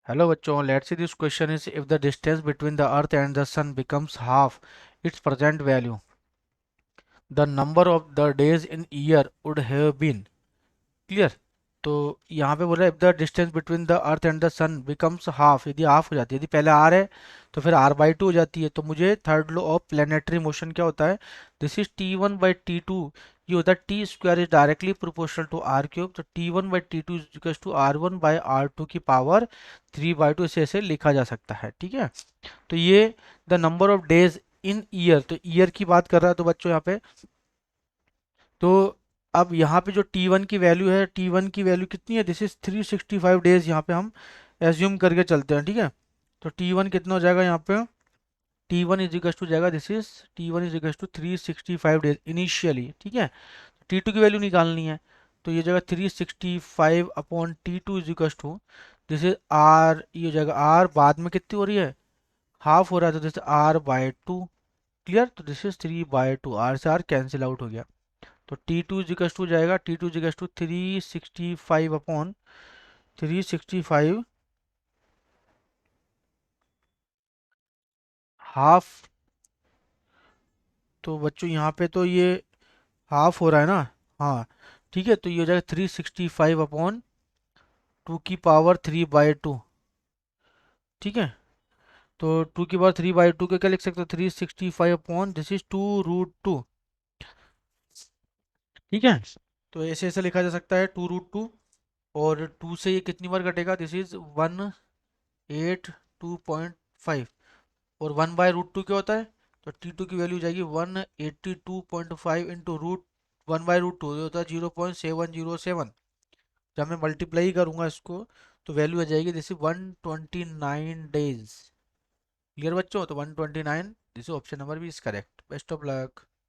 Hello बच्चों, let's see this question is if the distance between the earth and the sun becomes half its present value the number of the days in year would have been. Clear. तो यहाँ पे बोल रहा है if the distance between the earth and the sun becomes half, यदि half हो जाती है, यदि पहले आर है तो फिर आर बाई टू हो जाती है। तो मुझे third law of planetary motion क्या होता है, this is T one by T two, ये होता है T square is directly proportional to R cube. तो T one by T two is two R one by R two की power three by two, इसे ऐसे लिखा जा सकता है। ठीक है। तो ये the number of days in year, तो ईयर की बात कर रहा है। तो बच्चों यहाँ पे तो अब यहाँ पे जो T1 की वैल्यू है, T1 की वैल्यू कितनी है, दिस इज 365 डेज, यहाँ पे हम एज्यूम करके चलते हैं। ठीक है। तो T1 कितना हो जाएगा यहाँ पे, T1 इज इक्वल टू जाएगा, this is T1 is equal to 365 days initially. ठीक है। T2 की वैल्यू निकालनी है, तो ये जाएगा 365 upon T2 is equal to, this is R, ये हो जाएगा आर, बाद में कितनी हो रही है, हाफ हो रहा है, तो this R by two. Clear. तो दिस इज 3/2, आर से आर कैंसिल आउट हो गया। तो टी टू इजिकल्स टू जाएगा, T two equals to 365 upon 365 half. तो बच्चों यहाँ पे तो ये हाफ हो रहा है ना। हाँ। ठीक है। तो ये हो जाएगा 365 अपॉन टू की पावर थ्री बाई टू। ठीक है। तो टू की पावर थ्री बाई टू के क्या लिख सकते हो, 365 upon this is two root two. ठीक है। तो ऐसे ऐसे लिखा जा सकता है, 2√2। और टू से ये कितनी बार कटेगा, दिस इज 182.5। और 1/√2 क्या होता है, तो T2 की वैल्यू जाएगी 182.5 इंटू रूट 1/√2, जो होता है 0.707। जब मैं मल्टीप्लाई करूंगा इसको तो वैल्यू आ जाएगी जैसे 129 डेज। क्लियर बच्चों, तो 129, this option number B is correct. Best of luck.